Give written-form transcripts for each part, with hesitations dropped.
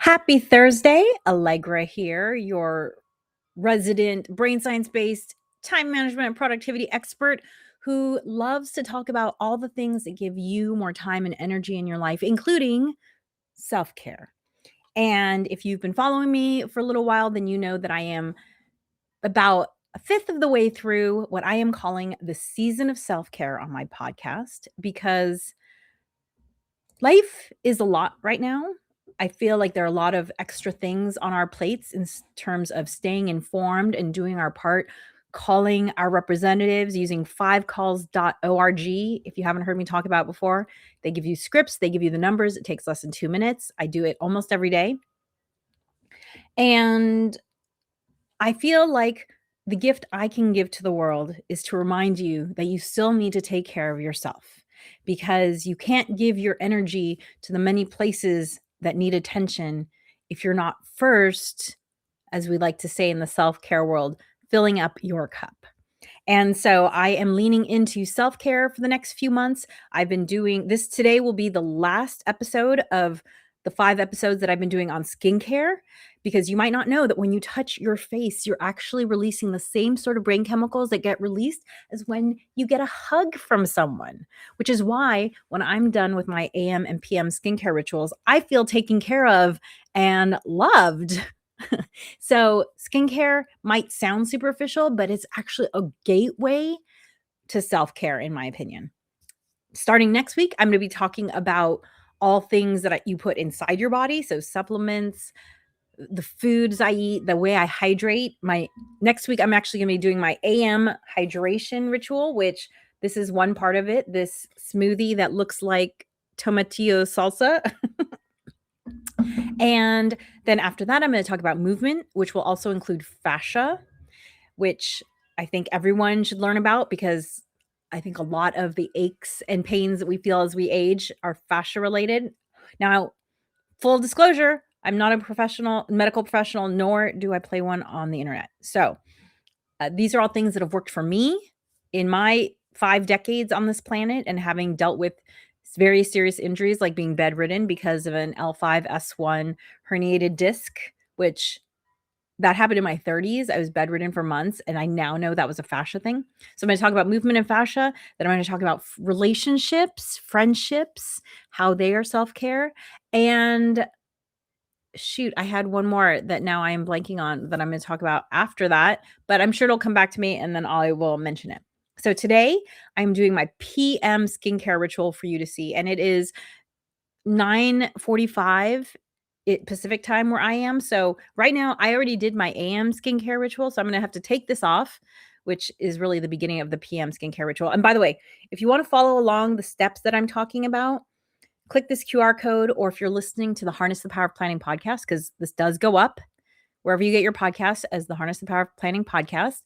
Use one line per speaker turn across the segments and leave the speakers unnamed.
Happy Thursday, Allegra here, your resident brain science based time management and productivity expert who loves to talk about all the things that give you more time and energy in your life, including self care. And if you've been following me for a little while, then you know that I am about a fifth of the way through what I am calling the season of self care on my podcast because life is a lot right now. I feel like there are a lot of extra things on our plates in terms of staying informed and doing our part, calling our representatives using fivecalls.org. If you haven't heard me talk about it before, they give you scripts, they give you the numbers. It takes less than 2 minutes. I do it almost every day. And I feel like the gift I can give to the world is to remind you that you still need to take care of yourself because you can't give your energy to the many places that need attention if you're not first, as we like to say in the self care world, filling up your cup. And so I am leaning into self care for the next few months. I've been doing this today, will be the last episode of the 5 episodes that I've been doing on skincare, because you might not know that when you touch your face, you're actually releasing the same sort of brain chemicals that get released as when you get a hug from someone, which is why when I'm done with my AM and PM skincare rituals, I feel taken care of and loved. So, skincare might sound superficial, but it's actually a gateway to self care, in my opinion. Starting next week, I'm going to be talking about all things that you put inside your body. So, supplements, the foods I eat, the way I hydrate. My next week, I'm actually going to be doing my AM hydration ritual, which this is one part of it. This smoothie that looks like tomatillo salsa. And then after that, I'm going to talk about movement, which will also include fascia, which I think everyone should learn about because I think a lot of the aches and pains that we feel as we age are fascia related. Now, full disclosure, I'm not a medical professional, nor do I play one on the internet. So these are all things that have worked for me in my 5 decades on this planet and having dealt with very serious injuries like being bedridden because of an L5-S1 herniated disc, which that happened in my 30s. I was bedridden for months, and I now know that was a fascia thing. So I'm going to talk about movement and fascia. Then I'm going to talk about relationships, friendships, how they are self-care. And shoot, I had one more that now I am blanking on that I'm going to talk about after that, but I'm sure it'll come back to me and then I will mention it. So today I'm doing my PM skincare ritual for you to see, and it is 9:45 Pacific time where I am. So right now I already did my AM skincare ritual. So I'm going to have to take this off, which is really the beginning of the PM skincare ritual. And by the way, if you want to follow along the steps that I'm talking about, click this QR code, or if you're listening to the Harness the Power of Planning podcast, because this does go up wherever you get your podcast as the Harness the Power of Planning podcast.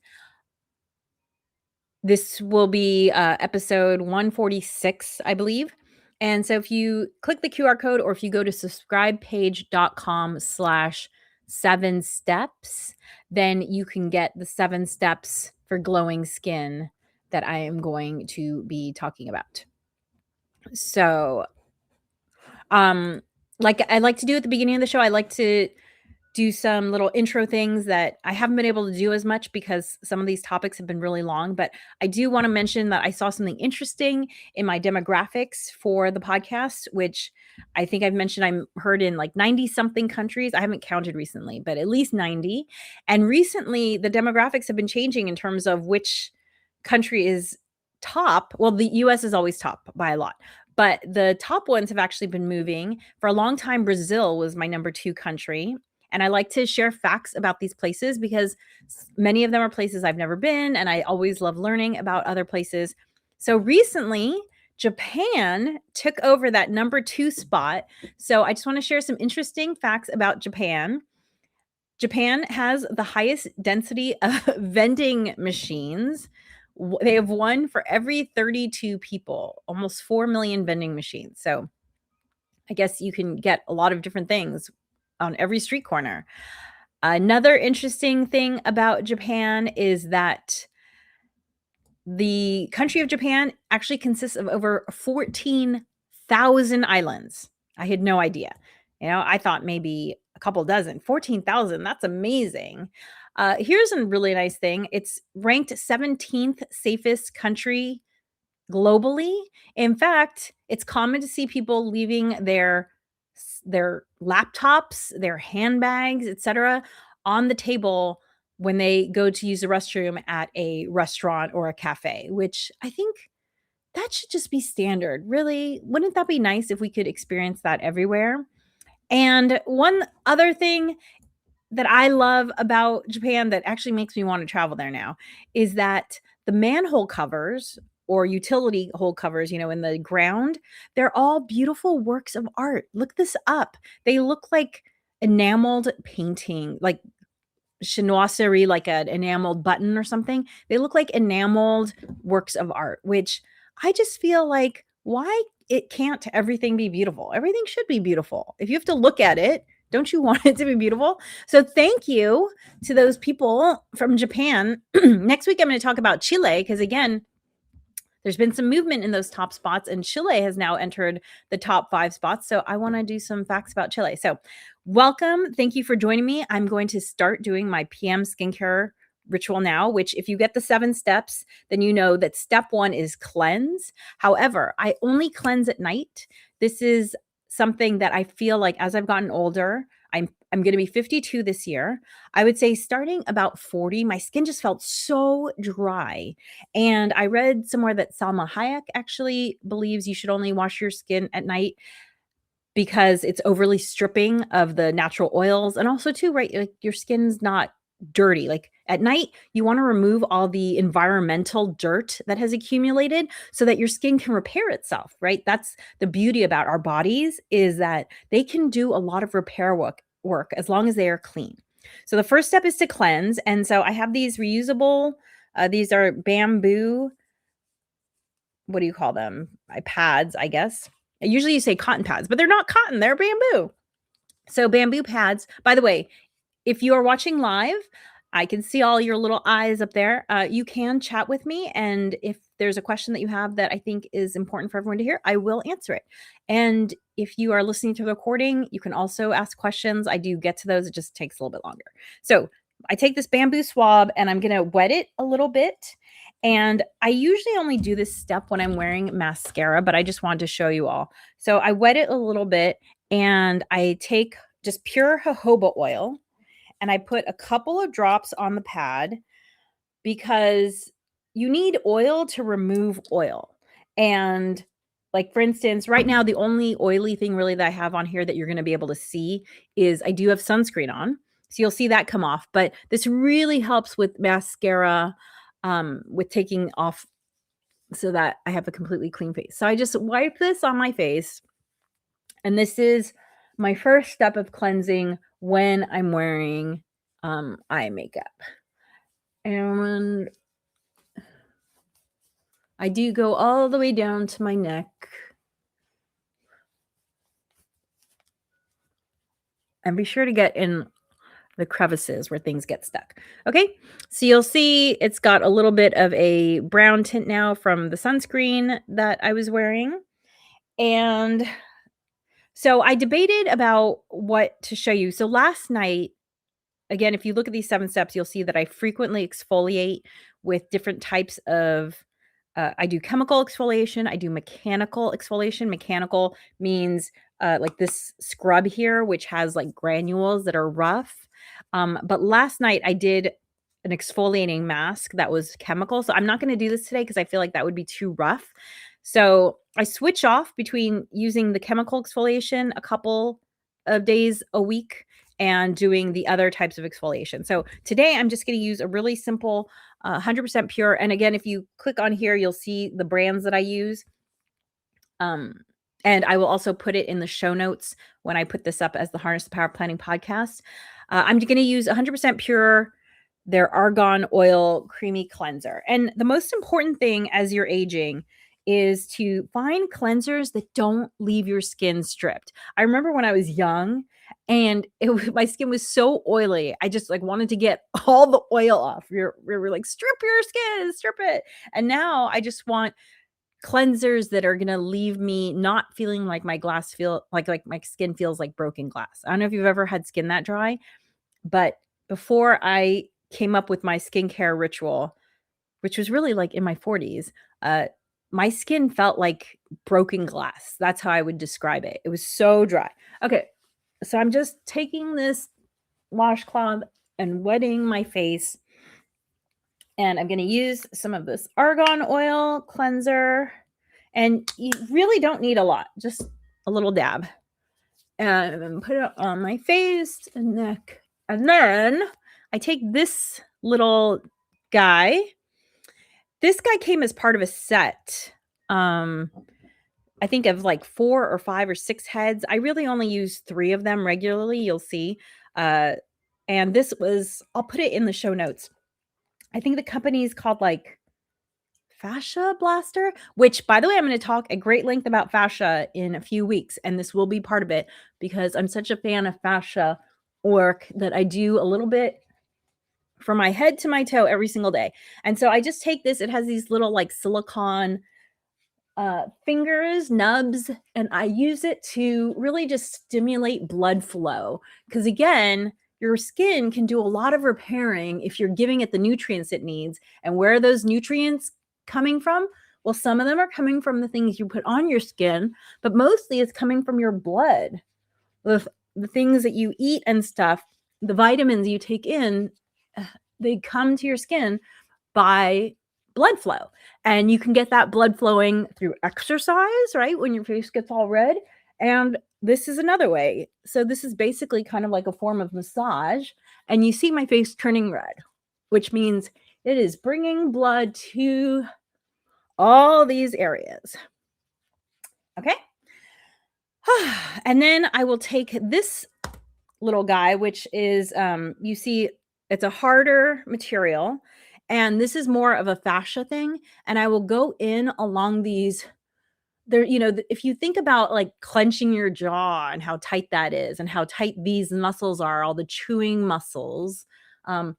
This will be episode 146, I believe. And so if you click the QR code or if you go to subscribepage.com/7steps, then you can get the 7 steps for glowing skin that I am going to be talking about. So, like I like to do at the beginning of the show, I like to do some little intro things that I haven't been able to do as much because some of these topics have been really long, but I do want to mention that I saw something interesting in my demographics for the podcast, which I think I've mentioned I'm heard in like 90 something countries. I haven't counted recently, but at least 90. And recently the demographics have been changing in terms of which country is top. Well, the US is always top by a lot, but the top ones have actually been moving. For a long time, Brazil was my number 2 country. And I like to share facts about these places because many of them are places I've never been, and I always love learning about other places. So recently, Japan took over that number 2 spot. So I just want to share some interesting facts about Japan. Japan has the highest density of vending machines. They have one for every 32 people, almost 4 million vending machines. So I guess you can get a lot of different things on every street corner. Another interesting thing about Japan is that the country of Japan actually consists of over 14,000 islands. I had no idea. I thought maybe a couple dozen, 14,000. That's amazing. Here's a really nice thing. It's ranked 17th safest country globally. In fact, it's common to see people leaving their laptops, their handbags, etc., on the table when they go to use the restroom at a restaurant or a cafe, which I think that should just be standard. Really, wouldn't that be nice if we could experience that everywhere? And one other thing that I love about Japan that actually makes me want to travel there now is that the manhole covers or utility hole covers, in the ground, they're all beautiful works of art. Look this up. They look like enameled painting, like chinoiserie, like an enameled button or something. They look like enameled works of art, which I just feel like why it can't everything be beautiful? Everything should be beautiful. If you have to look at it, don't you want it to be beautiful? So thank you to those people from Japan. Next week I'm going to talk about Chile because again, there's been some movement in those top spots, and Chile has now entered the top 5 spots. So I want to do some facts about Chile. So welcome. Thank you for joining me. I'm going to start doing my PM skincare ritual now, which if you get the 7 steps, then you know that step 1 is cleanse. However, I only cleanse at night. This is something that I feel like as I've gotten older, I'm going to be 52 this year. I would say starting about 40, my skin just felt so dry. And I read somewhere that Salma Hayek actually believes you should only wash your skin at night because it's overly stripping of the natural oils. And also too, right, like your skin's not dirty. Like at night, you want to remove all the environmental dirt that has accumulated so that your skin can repair itself, right? That's the beauty about our bodies is that they can do a lot of repair work as long as they are clean. So the first step is to cleanse. And so I have these reusable, these are bamboo, what do you call them? Pads, I guess. Usually you say cotton pads, but they're not cotton, they're bamboo. So bamboo pads, by the way, if you are watching live, I can see all your little eyes up there. You can chat with me. And if there's a question that you have that I think is important for everyone to hear, I will answer it. And if you are listening to the recording, you can also ask questions. I do get to those. It just takes a little bit longer. So I take this bamboo swab and I'm going to wet it a little bit. And I usually only do this step when I'm wearing mascara, but I just wanted to show you all. So I wet it a little bit and I take just pure jojoba oil and I put a couple of drops on the pad because you need oil to remove oil. And like, for instance, right now, the only oily thing really that I have on here that you're going to be able to see is I do have sunscreen on. So you'll see that come off. But this really helps with mascara, with taking off so that I have a completely clean face. So I just wipe this on my face. And this is my first step of cleansing when I'm wearing eye makeup. And I do go all the way down to my neck. And be sure to get in the crevices where things get stuck. Okay, so you'll see it's got a little bit of a brown tint now from the sunscreen that I was wearing. And so I debated about what to show you. So last night, again, if you look at these 7 steps, you'll see that I frequently exfoliate with different types of, I do chemical exfoliation. I do mechanical exfoliation. Mechanical means like this scrub here, which has like granules that are rough. But last night I did an exfoliating mask that was chemical. So I'm not going to do this today because I feel like that would be too rough. So I switch off between using the chemical exfoliation a couple of days a week and doing the other types of exfoliation. So today I'm just going to use a really simple 100% pure. And again, if you click on here, you'll see the brands that I use. And I will also put it in the show notes when I put this up as the Harness the Power of Planning podcast. I'm going to use 100% pure, their argan oil creamy cleanser. And the most important thing as you're aging is to find cleansers that don't leave your skin stripped. I remember when I was young and my skin was so oily. I just like wanted to get all the oil off. We were like, strip your skin, strip it. And now I just want cleansers that are gonna leave me not feeling like my glass feel like my skin feels like broken glass. I don't know if you've ever had skin that dry, but before I came up with my skincare ritual, which was really like in my 40s, uh, my skin felt like broken glass. That's how I would describe it. It was so dry. Okay, so I'm just taking this washcloth and wetting my face, and I'm gonna use some of this argan oil cleanser, and you really don't need a lot, just a little dab. And put it on my face and neck. And then I take this little guy. This guy came as part of a set. Um, I think of like 4 or 5 or 6 heads. I really only use 3 of them regularly, you'll see. Uh, and this was I'll put it in the show notes. I think the company is called like Fascia Blaster, which by the way, I'm going to talk at great length about fascia in a few weeks, and this will be part of it because I'm such a fan of fascia work that I do a little bit from my head to my toe every single day. And so I just take this, it has these little like silicone fingers, nubs, and I use it to really just stimulate blood flow. Because again, your skin can do a lot of repairing if you're giving it the nutrients it needs. And where are those nutrients coming from? Well, some of them are coming from the things you put on your skin, but mostly it's coming from your blood. The things that you eat and stuff, the vitamins you take in, they come to your skin by blood flow. And you can get that blood flowing through exercise, right? When your face gets all red. And this is another way. So this is basically kind of like a form of massage. And you see my face turning red, which means it is bringing blood to all these areas. Okay. And then I will take this little guy, which is, you see, it's a harder material. And this is more of a fascia thing. And I will go in along these. There, if you think about like clenching your jaw and how tight that is and how tight these muscles are, all the chewing muscles. Um,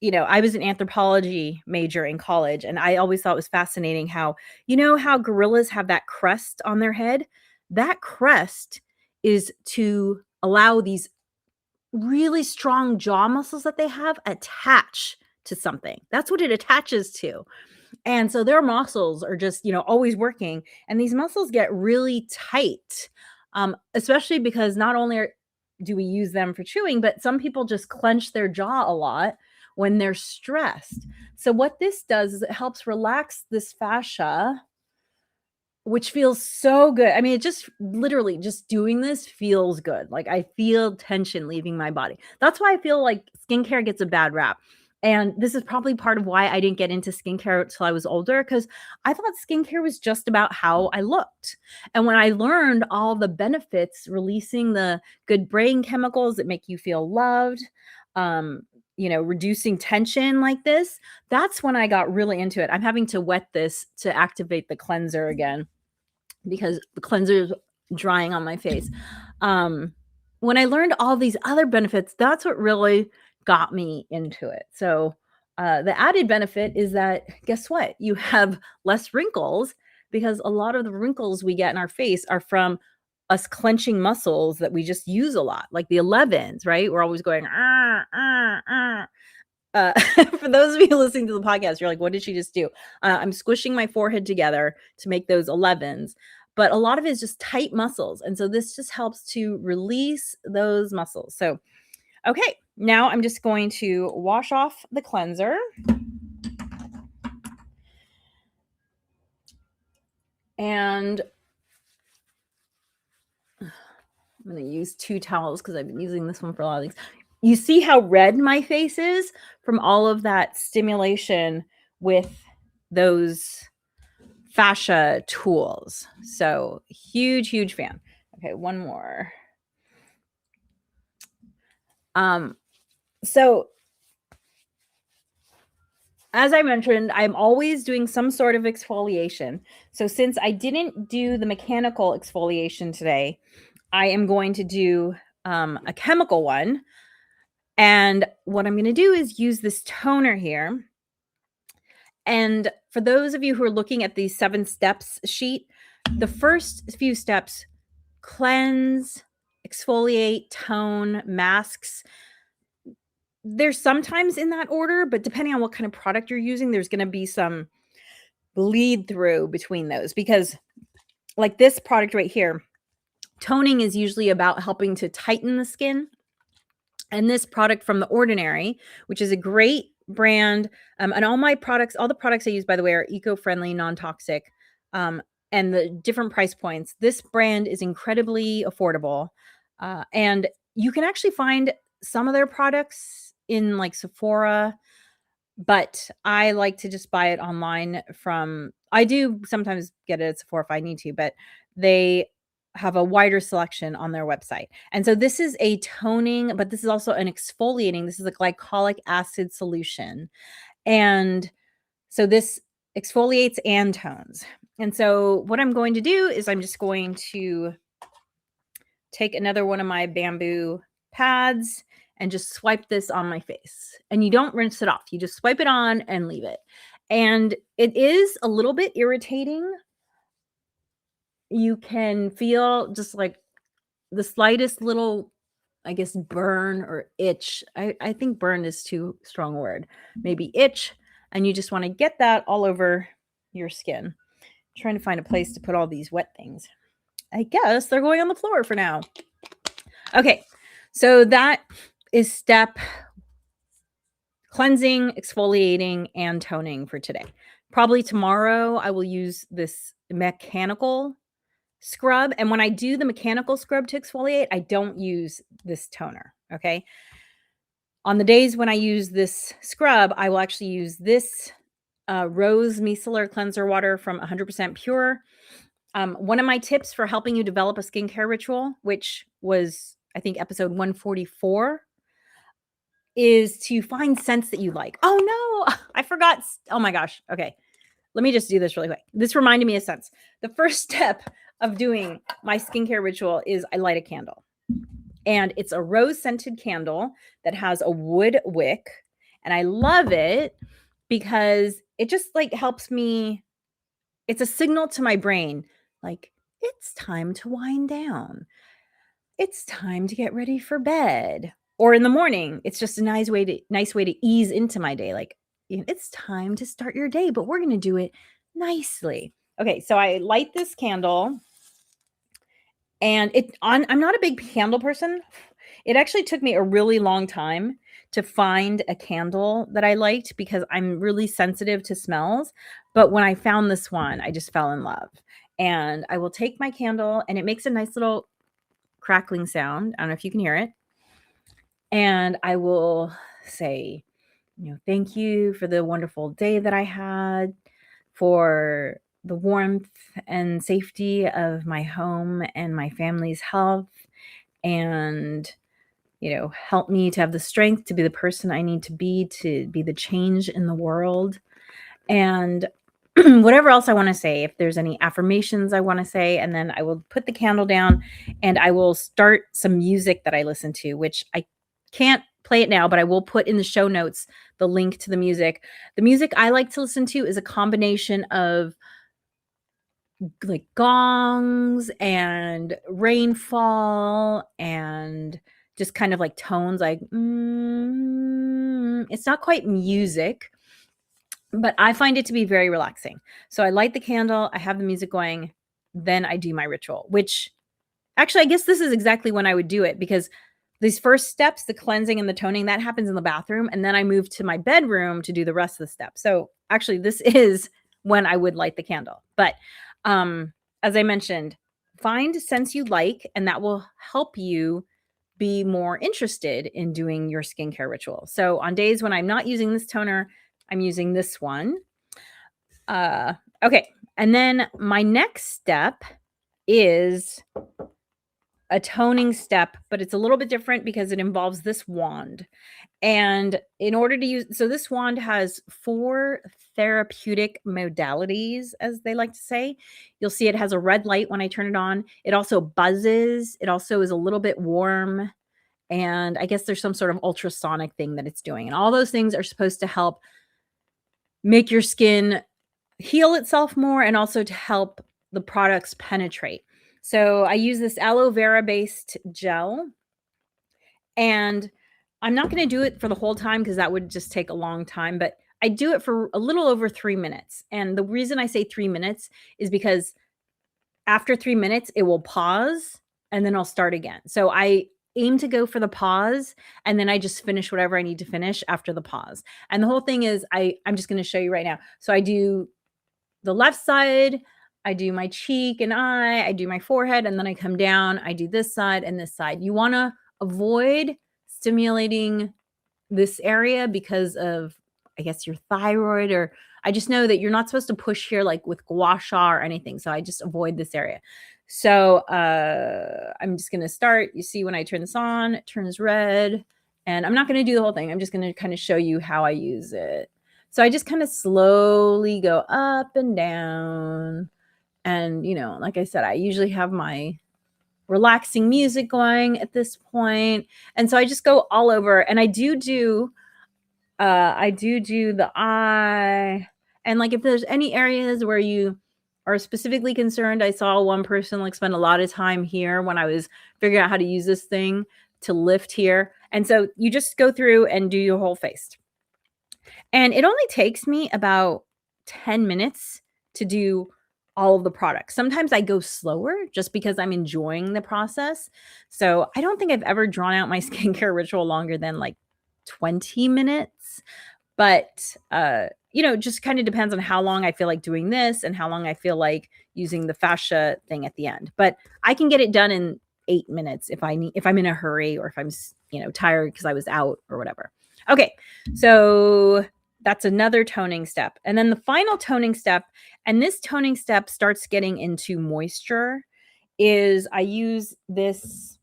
I was an anthropology major in college, and I always thought it was fascinating how, how gorillas have that crest on their head? That crest is to allow these really strong jaw muscles that they have attach to something. That's what it attaches to. And so their muscles are just, always working. And these muscles get really tight, especially because not only do we use them for chewing, but some people just clench their jaw a lot when they're stressed. So what this does is it helps relax this fascia, which feels so good. I mean, it just literally just doing this feels good. Like I feel tension leaving my body. That's why I feel like skincare gets a bad rap. And this is probably part of why I didn't get into skincare until I was older, because I thought skincare was just about how I looked. And when I learned all the benefits, releasing the good brain chemicals that make you feel loved, reducing tension like this, that's when I got really into it. I'm having to wet this to activate the cleanser again because the cleanser is drying on my face. When I learned all these other benefits, that's what really got me into it. So the added benefit is that, guess what? You have less wrinkles, because a lot of the wrinkles we get in our face are from us clenching muscles that we just use a lot, like the 11s, right? We're always going, ah, ah, ah. For those of you listening to the podcast, you're like, what did she just do? I'm squishing my forehead together to make those 11s. But a lot of it is just tight muscles. And so this just helps to release those muscles. So, okay, now I'm just going to wash off the cleanser. And I'm going to use 2 towels because I've been using this one for a lot of things. You see how red my face is from all of that stimulation with those fascia tools. So huge fan. Okay, one more. So as I mentioned, I'm always doing some sort of exfoliation. So since I didn't do the mechanical exfoliation today, I am going to do a chemical one. And what I'm going to do is use this toner here. And for those of you who are looking at the 7 steps sheet, the first few steps: cleanse, exfoliate, tone, masks. There's sometimes in that order, but depending on what kind of product you're using, there's going to be some bleed through between those, because like this product right here, toning is usually about helping to tighten the skin. And this product from The Ordinary, which is a great brand, and all the products I use, by the way, are eco-friendly, non-toxic, and the different price points. This brand is incredibly affordable, and you can actually find some of their products in like Sephora, but I like to just buy it online from. I do sometimes get it at Sephora if I need to, but they have a wider selection on their website. And so this is a toning, but this is also an exfoliating. This is a glycolic acid solution. And so this exfoliates and tones. And so what I'm going to do is I'm just going to take another one of my bamboo pads and just swipe this on my face. And you don't rinse it off. You just swipe it on and leave it. And it is a little bit irritating. You can feel just like the slightest little, I guess, burn or itch. I think burn is too strong a word. Maybe itch. And you just want to get that all over your skin. I'm trying to find a place to put all these wet things. I guess they're going on the floor for now. Okay, so that is step cleansing, exfoliating, and toning for today. Probably tomorrow I will use this mechanical scrub. And when I do the mechanical scrub to exfoliate, I don't use this toner. Okay. On the days when I use this scrub, I will actually use this rose micellar cleanser water from 100% Pure. One of my tips for helping you develop a skincare ritual, which was, I think, episode 144, is to find scents that you like. Oh no, I forgot. Oh my gosh. Okay. Let me just do this really quick. This reminded me of scents. The first step of doing my skincare ritual is I light a candle. And it's a rose scented candle that has a wood wick. And I love it because it just like helps me. It's a signal to my brain, like, it's time to wind down. It's time to get ready for bed. Or in the morning, it's just a nice way to ease into my day. Like, it's time to start your day, but we're going to do it nicely. Okay, so I light this candle, and I'm not a big candle person. It actually took me a really long time to find a candle that I liked because I'm really sensitive to smells. But when I found this one, I just fell in love. And I will take my candle, and it makes a nice little crackling sound. I don't know if you can hear it. And I will say, thank you for the wonderful day that I had, for the warmth and safety of my home and my family's health, and help me to have the strength to be the person I need to be the change in the world. And whatever else I want to say, if there's any affirmations I want to say, and then I will put the candle down and I will start some music that I listen to, which I can't play it now, but I will put in the show notes the link to the music. The music I like to listen to is a combination of like gongs and rainfall and just kind of like tones, like it's not quite music, but I find it to be very relaxing. So I light the candle, I have the music going, then I do my ritual, which actually I guess this is exactly when I would do it, because these first steps, the cleansing and the toning, that happens in the bathroom, and then I move to my bedroom to do the rest of the steps. So actually this is when I would light the candle. But as I mentioned, find scents you like, and that will help you be more interested in doing your skincare ritual. So on days when I'm not using this toner, I'm using this one. Okay. And then my next step is a toning step, but it's a little bit different because it involves this wand. And in order to use, so this wand has 4 therapeutic modalities, as they like to say. You'll see it has a red light when I turn it on. It also buzzes. It also is a little bit warm. And I guess there's some sort of ultrasonic thing that it's doing. And all those things are supposed to help make your skin heal itself more and also to help the products penetrate. So I use this aloe vera based gel, and I'm not going to do it for the whole time because that would just take a long time, but I do it for a little over 3 minutes. And the reason I say 3 minutes is because after 3 minutes, it will pause and then I'll start again. So I aim to go for the pause and then I just finish whatever I need to finish after the pause. And the whole thing is I'm just going to show you right now. So I do the left side, I do my cheek and eye, I do my forehead, and then I come down, I do this side and this side. You want to avoid stimulating this area because of, I guess, your thyroid, or I just know that you're not supposed to push here like with gua sha or anything. So I just avoid this area. So I'm just going to start. You see when I turn this on, it turns red. And I'm not going to do the whole thing. I'm just going to kind of show you how I use it. So I just kind of slowly go up and down. And, you know, like I said, I usually have my relaxing music going at this point. And so I just go all over, and I do the eye. And like if there's any areas where you are specifically concerned, I saw one person like spend a lot of time here when I was figuring out how to use this thing to lift here. And so you just go through and do your whole face. And it only takes me about 10 minutes to do all of the products. Sometimes I go slower just because I'm enjoying the process. So I don't think I've ever drawn out my skincare ritual longer than like 20 minutes. But you know, just kind of depends on how long I feel like doing this and how long I feel like using the fascia thing at the end. But I can get it done in 8 minutes if I'm in a hurry, or if I'm, you know, tired because I was out or whatever. Okay, so that's another toning step. And then the final toning step, and this toning step starts getting into moisture, is I use this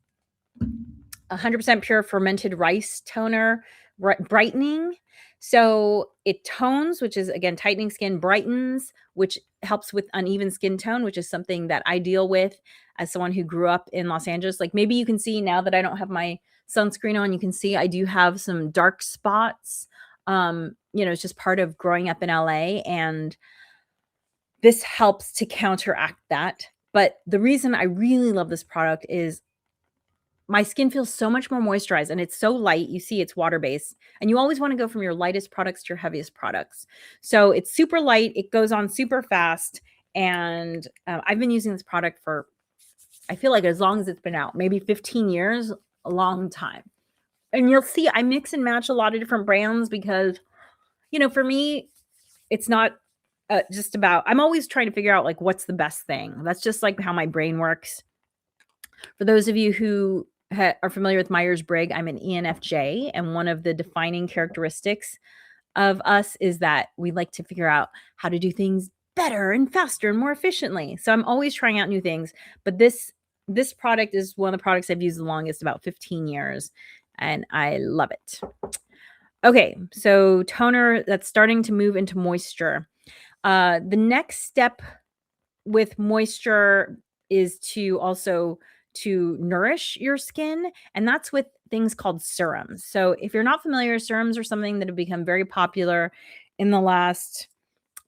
100% pure fermented rice toner, brightening. So it tones, which is again tightening skin, brightens, which helps with uneven skin tone, which is something that I deal with as someone who grew up in Los Angeles. Like maybe you can see now that I don't have my sunscreen on, you can see I do have some dark spots. You know, it's just part of growing up in LA, and this helps to counteract that. But the reason I really love this product is my skin feels so much more moisturized, and it's so light. You see it's water-based, and you always want to go from your lightest products to your heaviest products. So it's super light. It goes on super fast. And I've been using this product for, I feel like as long as it's been out, maybe 15 years, a long time. And you'll see I mix and match a lot of different brands because, you know, for me, it's not just about, I'm always trying to figure out like what's the best thing. That's just like how my brain works. For those of you who are familiar with Myers-Briggs, I'm an ENFJ, and one of the defining characteristics of us is that we like to figure out how to do things better and faster and more efficiently. So I'm always trying out new things, but this product is one of the products I've used the longest, about 15 years, and I love it. Okay, so toner that's starting to move into moisture. The next step with moisture is to also to nourish your skin, and that's with things called serums. So if you're not familiar, serums are something that have become very popular in the last,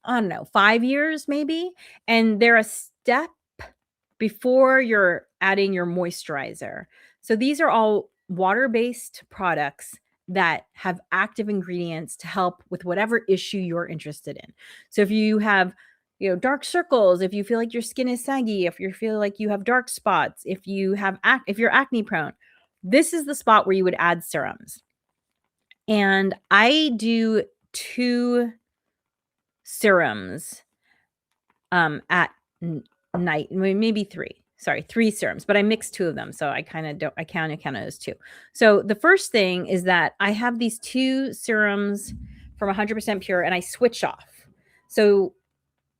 I don't know, 5 years maybe, and they're a step before you're adding your moisturizer. So these are all water-based products that have active ingredients to help with whatever issue you're interested in. So if you have, you know, dark circles, if you feel like your skin is saggy, if you feel like you have dark spots, if you have if you're acne prone, this is the spot where you would add serums. And I do 2 serums at night, maybe 3. Sorry, 3 serums, but I mixed 2 of them. So I kind of count it as 2. So the first thing is that I have these 2 serums from 100% pure, and I switch off. So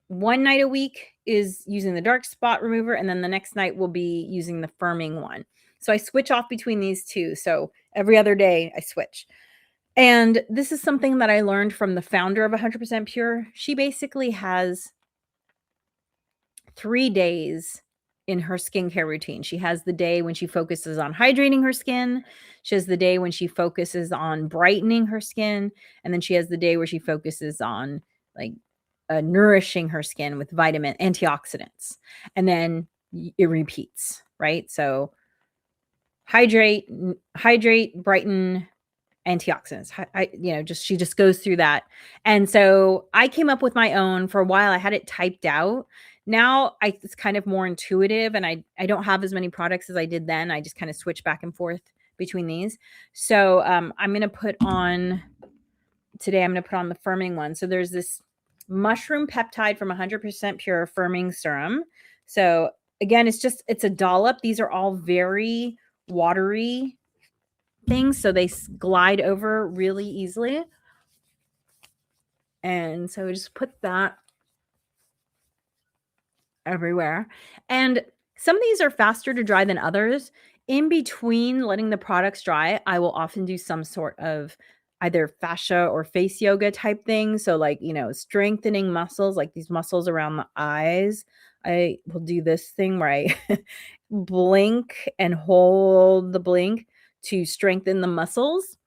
one night a week is using the dark spot remover, and then the next night will be using the firming one. So I switch off between these 2. So every other day I switch. And this is something that I learned from the founder of 100% pure. She basically has 3 days in her skincare routine. She has the day when she focuses on hydrating her skin. She has the day when she focuses on brightening her skin. And then she has the day where she focuses on like nourishing her skin with vitamin antioxidants. And then it repeats, right? So hydrate, brighten, antioxidants. She just goes through that. And so I came up with my own. For a while I had it typed out. Now it's kind of more intuitive, and I don't have as many products as I did then. I just kind of switch back and forth between these. So I'm going to put on the firming one. So there's this mushroom peptide from 100% pure firming serum. So again, it's a dollop. These are all very watery things, so they glide over really easily. And so just put that everywhere. And some of these are faster to dry than others. In between letting the products dry, I will often do some sort of either fascia or face yoga type thing. So like, strengthening muscles, like these muscles around the eyes. I will do this thing where I blink and hold the blink to strengthen the muscles.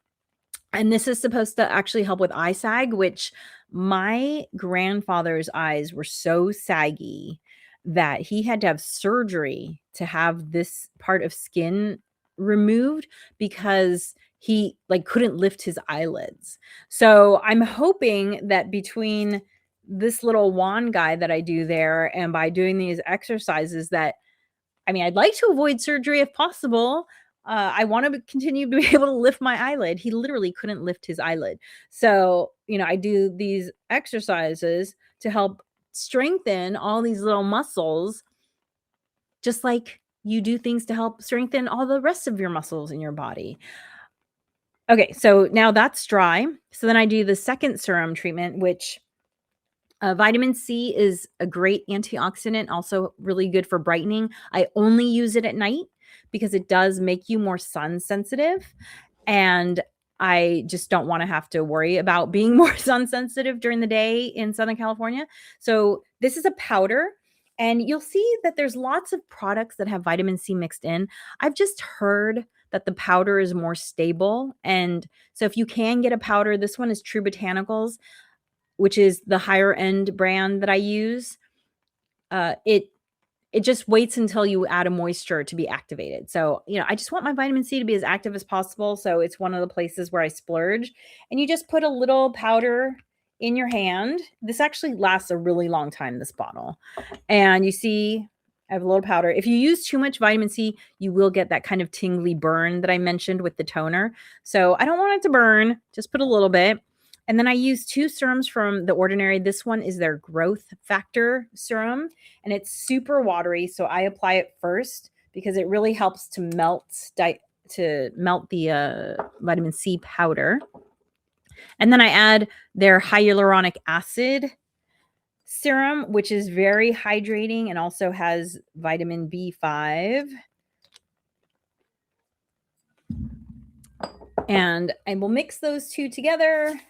And this is supposed to actually help with eye sag, which my grandfather's eyes were so saggy that he had to have surgery to have this part of skin removed because he couldn't lift his eyelids. So I'm hoping that between this little wand guy that I do there and by doing these exercises that, I'd like to avoid surgery if possible. I want to continue to be able to lift my eyelid. He literally couldn't lift his eyelid. So, I do these exercises to help strengthen all these little muscles, just like you do things to help strengthen all the rest of your muscles in your body. Okay, so now that's dry. So then I do the second serum treatment, which vitamin C is a great antioxidant, also really good for brightening. I only use it at night because it does make you more sun sensitive. And I just don't want to have to worry about being more sun sensitive during the day in Southern California. So this is a powder. And you'll see that there's lots of products that have vitamin C mixed in. I've just heard that the powder is more stable. And so if you can get a powder, this one is True Botanicals, which is the higher end brand that I use. It just waits until you add a moisture to be activated. So, I just want my vitamin C to be as active as possible. So it's one of the places where I splurge. And you just put a little powder in your hand. This actually lasts a really long time, this bottle. And you see, I have a little powder. If you use too much vitamin C, you will get that kind of tingly burn that I mentioned with the toner. So I don't want it to burn. Just put a little bit. And then I use 2 serums from The Ordinary. This one is their growth factor serum, and it's super watery. So I apply it first because it really helps to melt the vitamin C powder. And then I add their hyaluronic acid serum, which is very hydrating and also has vitamin B5. And I will mix those two together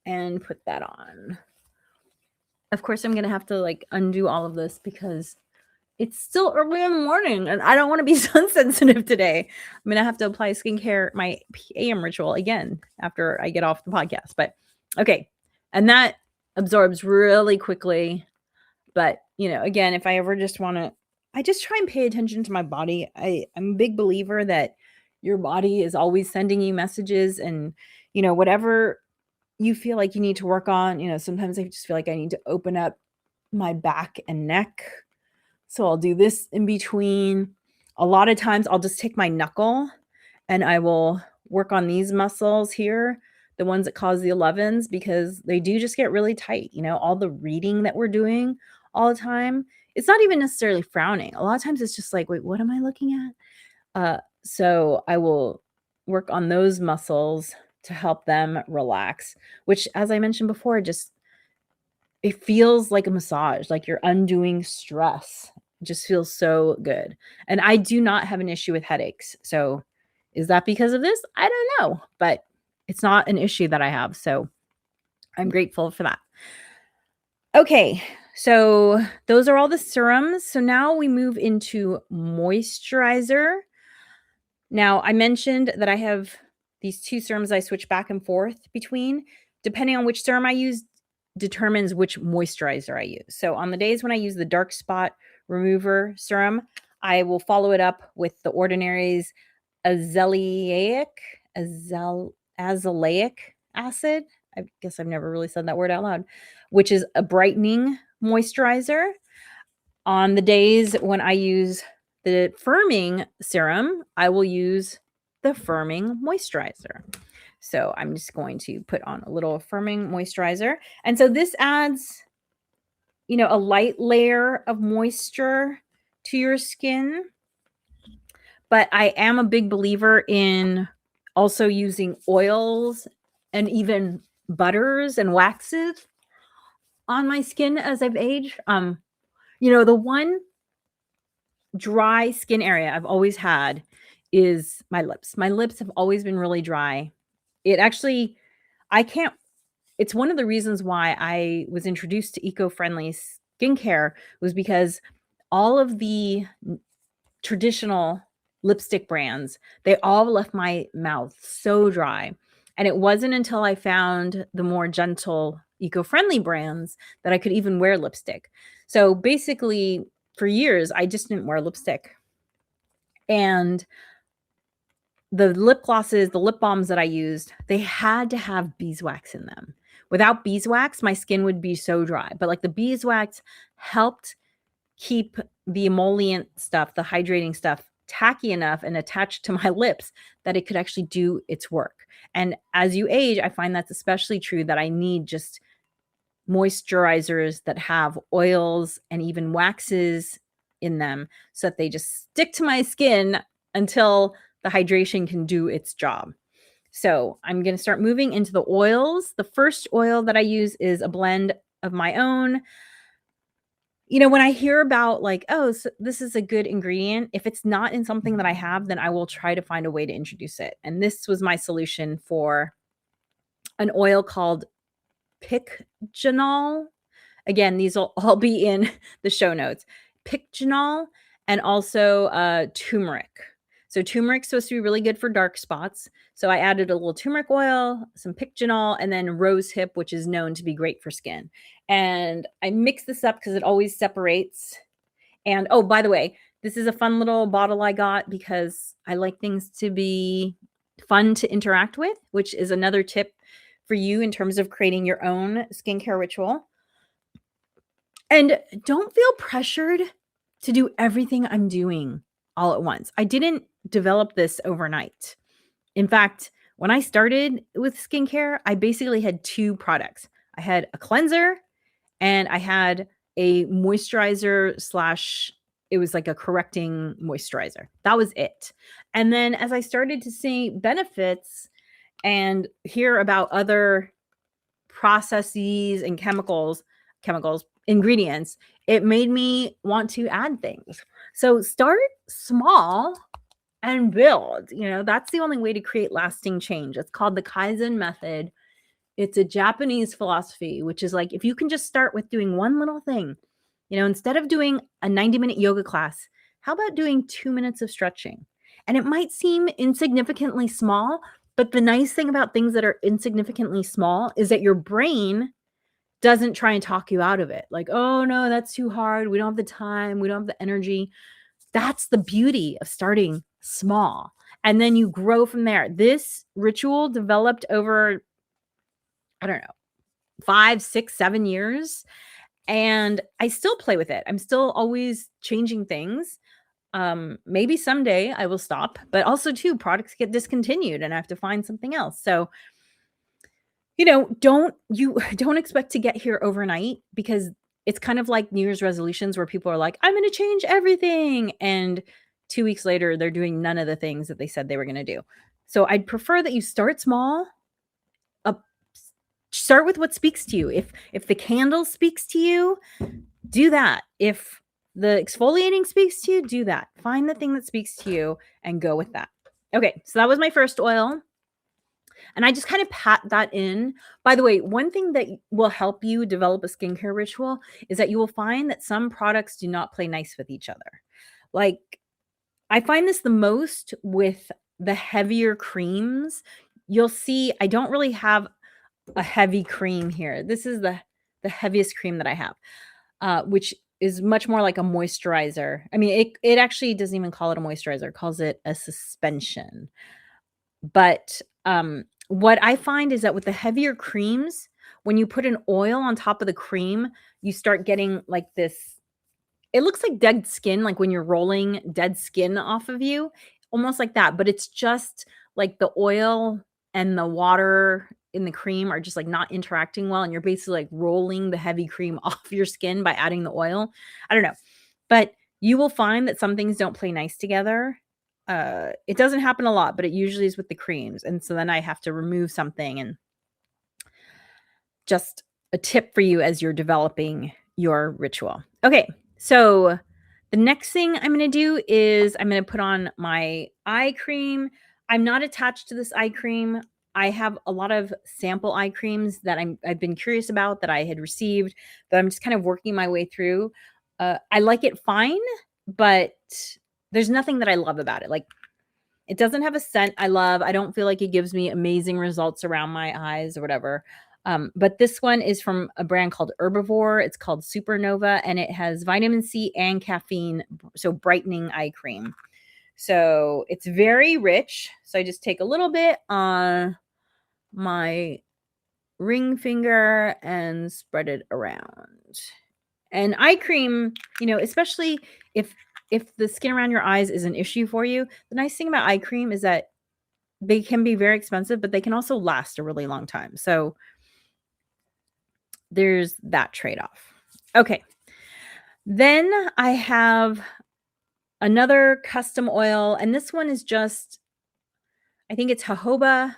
and put that on. Of course, I'm going to have to undo all of this because it's still early in the morning and I don't want to be sun sensitive today. I'm going to have to apply skincare, my AM ritual again after I get off the podcast. But okay. And that absorbs really quickly. But, again, if I ever just want to, I just try and pay attention to my body. I'm a big believer that your body is always sending you messages, and, whatever you feel like you need to work on, sometimes I just feel like I need to open up my back and neck. So I'll do this in between. A lot of times I'll just take my knuckle and I will work on these muscles here, the ones that cause the 11s, because they do just get really tight. All the reading that we're doing all the time, it's not even necessarily frowning. A lot of times it's just like, wait, what am I looking at? So I will work on those muscles to help them relax, which, as I mentioned before, it feels like a massage, like you're undoing stress. It just feels so good. And I do not have an issue with headaches. So is that because of this? I don't know, but it's not an issue that I have. So I'm grateful for that. Okay, so those are all the serums. So now we move into moisturizer. Now, I mentioned that I have these 2 serums I switch back and forth between. Depending on which serum I use, determines which moisturizer I use. So on the days when I use the dark spot remover serum, I will follow it up with the Ordinary's azelaic azelaic acid. I guess I've never really said that word out loud, which is a brightening moisturizer. On the days when I use the firming serum, I will use the firming moisturizer. So I'm just going to put on a little firming moisturizer. And so this adds, a light layer of moisture to your skin. But I am a big believer in also using oils and even butters and waxes on my skin as I've aged. The one dry skin area I've always had is my lips. My lips have always been really dry. It's one of the reasons why I was introduced to eco-friendly skincare was because all of the traditional lipstick brands, they all left my mouth so dry. And it wasn't until I found the more gentle eco-friendly brands that I could even wear lipstick. So basically, for years, I just didn't wear lipstick. And the lip glosses, the lip balms that I used, they had to have beeswax in them. Without beeswax, my skin would be so dry. But like the beeswax helped keep the emollient stuff, the hydrating stuff, tacky enough and attached to my lips that it could actually do its work. And as you age, I find that's especially true, that I need just moisturizers that have oils and even waxes in them so that they just stick to my skin until the hydration can do its job. So I'm going to start moving into the oils. The first oil that I use is a blend of my own. When I hear about like, oh, so this is a good ingredient, if it's not in something that I have, then I will try to find a way to introduce it. And this was my solution for an oil called Pycnol. Again, these will all be in the show notes. Pycnol and also turmeric. So turmeric's supposed to be really good for dark spots. So I added a little turmeric oil, some Pycnol, and then rose hip, which is known to be great for skin. And I mix this up because it always separates. And oh, by the way, this is a fun little bottle I got because I like things to be fun to interact with, which is another tip for you in terms of creating your own skincare ritual. And don't feel pressured to do everything I'm doing all at once. I didn't develop this overnight. In fact, when I started with skincare, I basically had two products. I had a cleanser and I had a moisturizer / it was like a correcting moisturizer. That was it. And then as I started to see benefits and hear about other processes and chemicals, ingredients, it made me want to add things. So start small and build. That's the only way to create lasting change. It's called the Kaizen method. It's a Japanese philosophy, which is like, if you can just start with doing one little thing, instead of doing a 90-minute yoga class, how about doing 2 minutes of stretching? And it might seem insignificantly small, but the nice thing about things that are insignificantly small is that your brain doesn't try and talk you out of it. Like, oh no, that's too hard. We don't have the time. We don't have the energy. That's the beauty of starting small. And then you grow from there. This ritual developed over, I don't know, 5, 6, 7 years. And I still play with it. I'm still always changing things. Maybe someday I will stop, but also too, products get discontinued and I have to find something else. So, don't expect to get here overnight, because it's kind of like New Year's resolutions where people are like, I'm going to change everything. And 2 weeks later, they're doing none of the things that they said they were going to do. So I'd prefer that you start small. Start with what speaks to you. If the candle speaks to you, do that. If the exfoliating speaks to you, do that. Find the thing that speaks to you and go with that. Okay, so that was my first oil. And I just kind of pat that in. By the way, one thing that will help you develop a skincare ritual is that you will find that some products do not play nice with each other. Like, I find this the most with the heavier creams. You'll see I don't really have a heavy cream here. This is the the heaviest cream that I have, which is much more like a moisturizer. I mean, it actually doesn't even call it a moisturizer, it calls it a suspension. But, what I find is that with the heavier creams, when you put an oil on top of the cream, you start getting like this, it looks like dead skin, like when you're rolling dead skin off of you, almost like that, but it's just like the oil and the water in the cream are just, like, not interacting well, and you're basically, like, rolling the heavy cream off your skin by adding the oil. I don't know, but you will find that some things don't play nice together. It doesn't happen a lot, but it usually is with the creams, and so then I have to remove something, and just a tip for you as you're developing your ritual. Okay, so the next thing I'm gonna do is I'm gonna put on my eye cream. I'm not attached to this eye cream. I have a lot of sample eye creams that I've been curious about that I had received that I'm just kind of working my way through. I like it fine, but there's nothing that I love about it. Like, it doesn't have a scent I love. I don't feel like it gives me amazing results around my eyes or whatever. But this one is from a brand called Herbivore. It's called Supernova, and it has vitamin C and caffeine, so brightening eye cream. So it's very rich. So I just take a little bit on my ring finger and spread it around. And eye cream, especially if the skin around your eyes is an issue for you, the nice thing about eye cream is that they can be very expensive, but they can also last a really long time. So there's that trade-off. Okay. Then I have another custom oil, and this one is just, I think it's jojoba,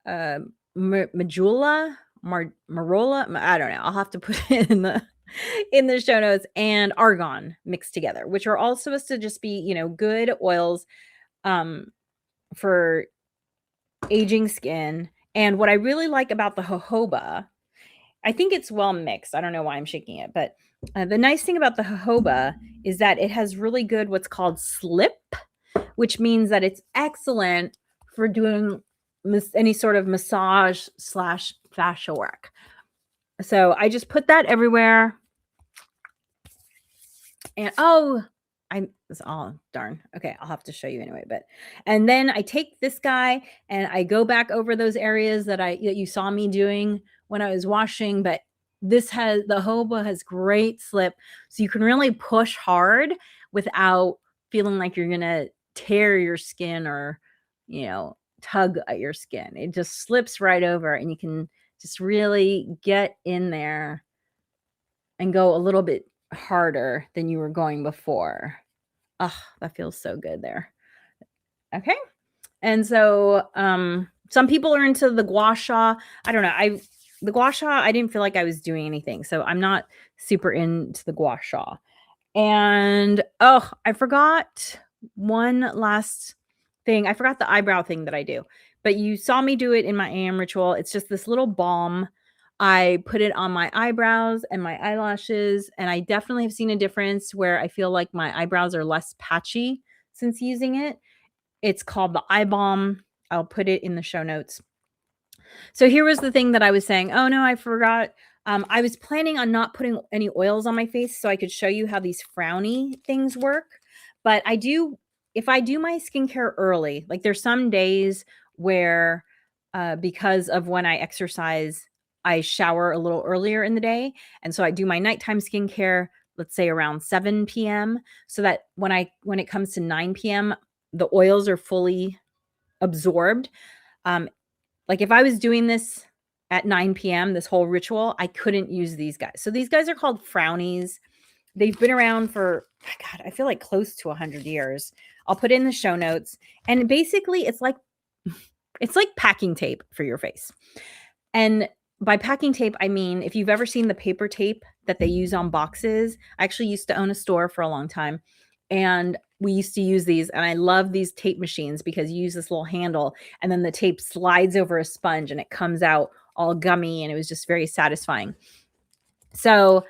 Majula, Marola. I don't know. I'll have to put it in the show notes, and argan mixed together, which are all supposed to just be, good oils for aging skin. And what I really like about the jojoba, I think it's well mixed. I don't know why I'm shaking it, but the nice thing about the jojoba is that it has really good what's called slip, which means that it's excellent for doing any sort of massage slash fascia work. So I just put that everywhere. And darn. Okay, I'll have to show you anyway. And then I take this guy and I go back over those areas that you saw me doing when I was washing. But the jojoba has great slip, so you can really push hard without feeling like you're gonna tear your skin or tug at your skin. It just slips right over, and you can just really get in there and go a little bit harder than you were going before. Oh, that feels so good there. Okay. And so some people are into the gua sha. I don't know. The gua sha, I didn't feel like I was doing anything. So I'm not super into the gua sha. And I forgot one last thing. I forgot the eyebrow thing that I do. But you saw me do it in my AM ritual. It's just this little balm. I put it on my eyebrows and my eyelashes, and I definitely have seen a difference where I feel like my eyebrows are less patchy since using it. It's called the eye balm. I'll put it in the show notes. So here was the thing that I was saying. Oh no, I forgot. I was planning on not putting any oils on my face so I could show you how these frowny things work. But if I do my skincare early, like there's some days where because of when I exercise, I shower a little earlier in the day. And so I do my nighttime skincare, let's say around 7 p.m. so that when it comes to 9 p.m., the oils are fully absorbed. Like if I was doing this at 9 p.m., this whole ritual, I couldn't use these guys. So these guys are called frownies. They've been around for, God, I feel like close to 100 years. I'll put it in the show notes. And basically it's like packing tape for your face. And by packing tape, I mean, if you've ever seen the paper tape that they use on boxes, I actually used to own a store for a long time. And we used to use these, and I love these tape machines because you use this little handle and then the tape slides over a sponge and it comes out all gummy, and it was just very satisfying. So,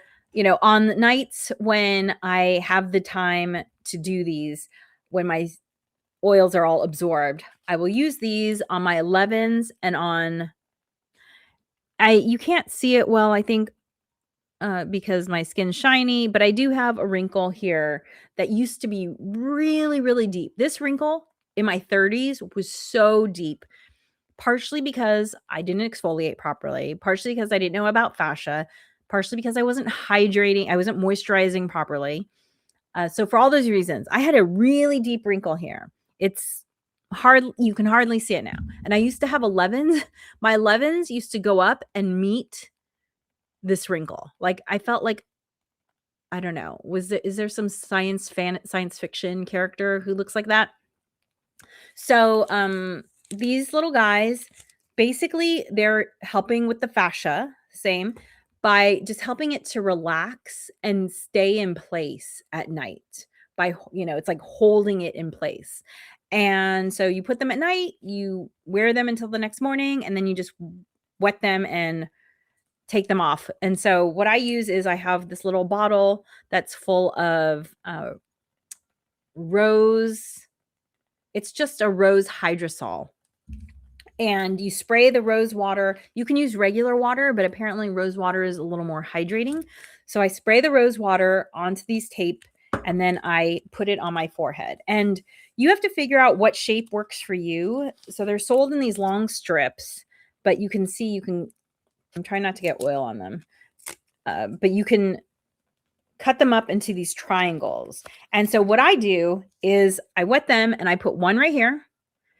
on nights when I have the time to do these, when my oils are all absorbed, I will use these on my 11s and on You can't see it well, I think, because my skin's shiny, but I do have a wrinkle here that used to be really, really deep. This wrinkle in my 30s was so deep, partially because I didn't exfoliate properly, partially because I didn't know about fascia, partially because I wasn't hydrating, I wasn't moisturizing properly. So for all those reasons, I had a really deep wrinkle here. It's hard, you can hardly see it now. And I used to have 11s. My 11s used to go up and meet this wrinkle. Like I felt like, I don't know, is there some science fiction character who looks like that? So these little guys, basically they're helping with the fascia, same, by just helping it to relax and stay in place at night by, it's like holding it in place. And so you put them at night, you wear them until the next morning, and then you just wet them and take them off. And so what I use is I have this little bottle that's full of rose. It's just a rose hydrosol. And you spray the rose water. You can use regular water, but apparently rose water is a little more hydrating. So I spray the rose water onto these tape and then I put it on my forehead. And you have to figure out what shape works for you. So they're sold in these long strips, but you can see, I'm trying not to get oil on them, but you can cut them up into these triangles. And so what I do is I wet them and I put one right here,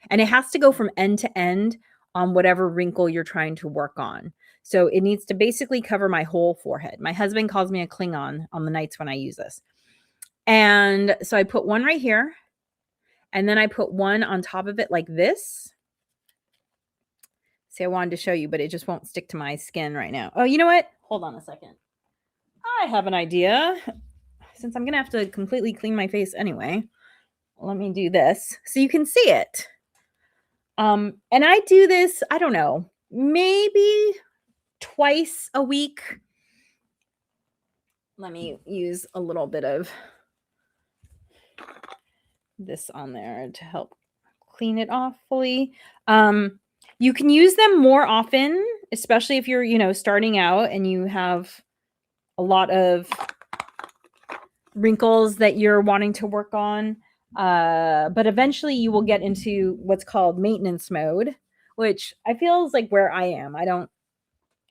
and it has to go from end to end on whatever wrinkle you're trying to work on. So it needs to basically cover my whole forehead. My husband calls me a Klingon on the nights when I use this. And so I put one right here, and then I put one on top of it like this. See, I wanted to show you, but it just won't stick to my skin right now. Oh, you know what? Hold on a second. I have an idea. Since I'm going to have to completely clean my face anyway, let me do this so you can see it. And I do this, I don't know, maybe twice a week. Let me use a little bit of this on there to help clean it off fully. You can use them more often, especially if you're, starting out and you have a lot of wrinkles that you're wanting to work on. But eventually you will get into what's called maintenance mode, which I feel is like where I am.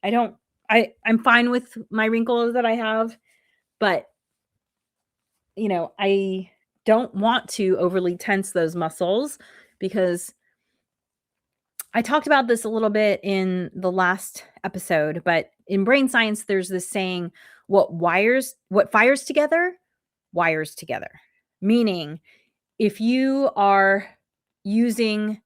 I'm fine with my wrinkles that I have, but I don't want to overly tense those muscles, because I talked about this a little bit in the last episode, but in brain science, there's this saying, what fires together, wires together. Meaning, if you are using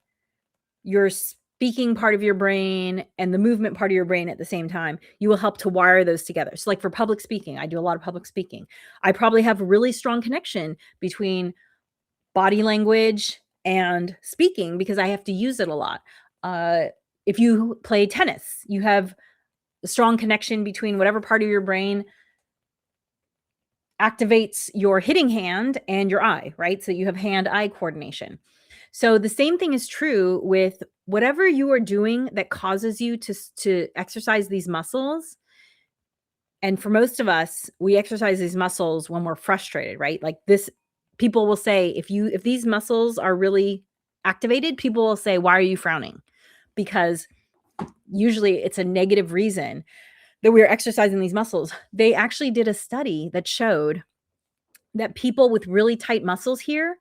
your speaking part of your brain and the movement part of your brain at the same time, you will help to wire those together. So like for public speaking, I do a lot of public speaking. I probably have a really strong connection between body language and speaking because I have to use it a lot. If you play tennis, you have a strong connection between whatever part of your brain activates your hitting hand and your eye, right? So you have hand-eye coordination. So the same thing is true with whatever you are doing that causes you to exercise these muscles. And for most of us, we exercise these muscles when we're frustrated, right? Like this, people will say, if these muscles are really activated, people will say, why are you frowning? Because usually it's a negative reason that we're exercising these muscles. They actually did a study that showed that people with really tight muscles here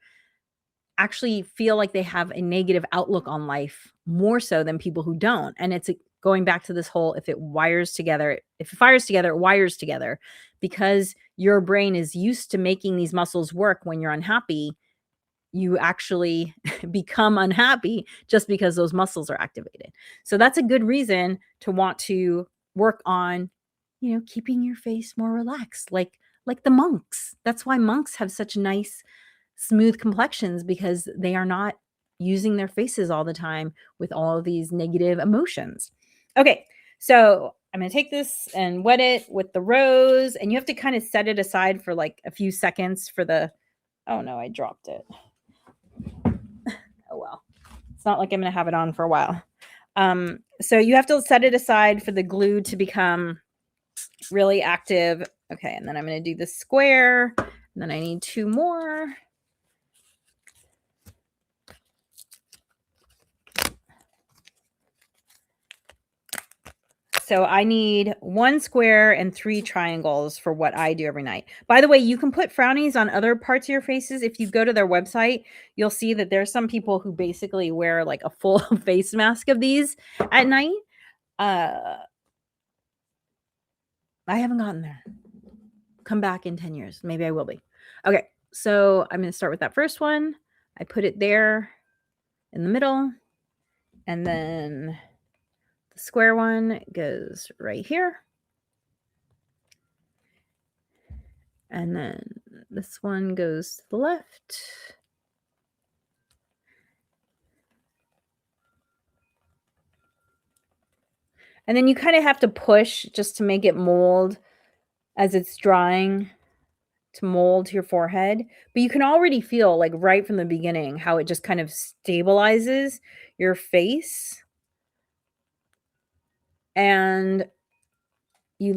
actually feel like they have a negative outlook on life more so than people who don't. And it's going back to this whole, if it fires together, it wires together, because your brain is used to making these muscles work. When you're unhappy, you actually become unhappy just because those muscles are activated. So that's a good reason to want to work on, keeping your face more relaxed, like the monks. That's why monks have such nice, smooth complexions, because they are not using their faces all the time with all of these negative emotions. Okay, so I'm going to take this and wet it with the rose, and you have to kind of set it aside for like a few seconds for the, oh no, I dropped it. Oh well, it's not like I'm going to have it on for a while. So you have to set it aside for the glue to become really active. Okay, and then I'm going to do the square, and then I need 2 more. So I need 1 square and 3 triangles for what I do every night. By the way, you can put frownies on other parts of your faces. If you go to their website, you'll see that there's some people who basically wear like a full face mask of these at night. I haven't gotten there. Come back in 10 years. Maybe I will be. Okay, so I'm going to start with that first one. I put it there in the middle, and then the square one goes right here. And then this one goes to the left. And then you kind of have to push just to make it mold as it's drying, to mold to your forehead. But you can already feel, like, right from the beginning how it just kind of stabilizes your face. And you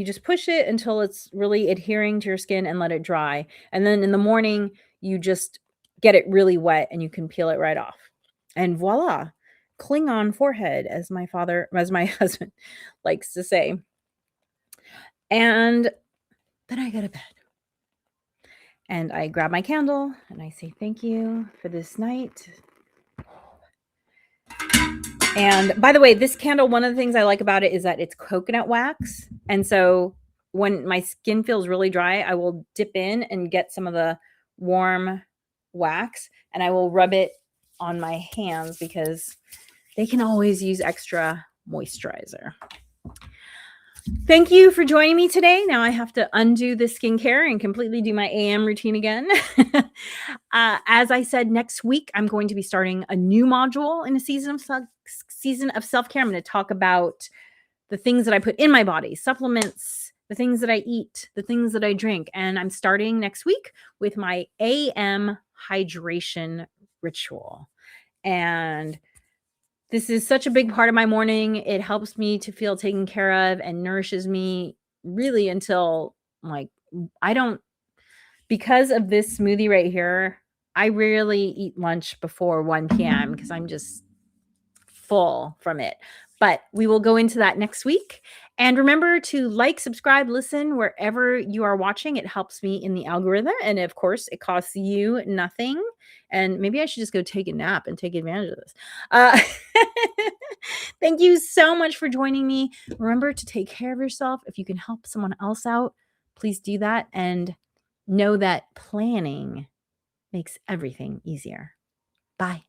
just push it until it's really adhering to your skin and let it dry. And then in the morning, you just get it really wet and you can peel it right off. And voila, Klingon forehead, as my husband likes to say. And then I go to bed. And I grab my candle and I say thank you for this night. And by the way, this candle, one of the things I like about it is that it's coconut wax. And so when my skin feels really dry, I will dip in and get some of the warm wax and I will rub it on my hands because they can always use extra moisturizer. Thank you for joining me today. Now I have to undo the skincare and completely do my AM routine again. As I said, next week, I'm going to be starting a new module in a season of self-care. I'm going to talk about the things that I put in my body, supplements, the things that I eat, the things that I drink. And I'm starting next week with my AM hydration ritual. And this is such a big part of my morning. It helps me to feel taken care of and nourishes me really until, like, because of this smoothie right here, I rarely eat lunch before 1 p.m. because I'm just full from it. But we will go into that next week. And remember to like, subscribe, listen wherever you are watching. It helps me in the algorithm. And of course, it costs you nothing. And maybe I should just go take a nap and take advantage of this. Thank you so much for joining me. Remember to take care of yourself. If you can help someone else out, please do that. And know that planning makes everything easier. Bye.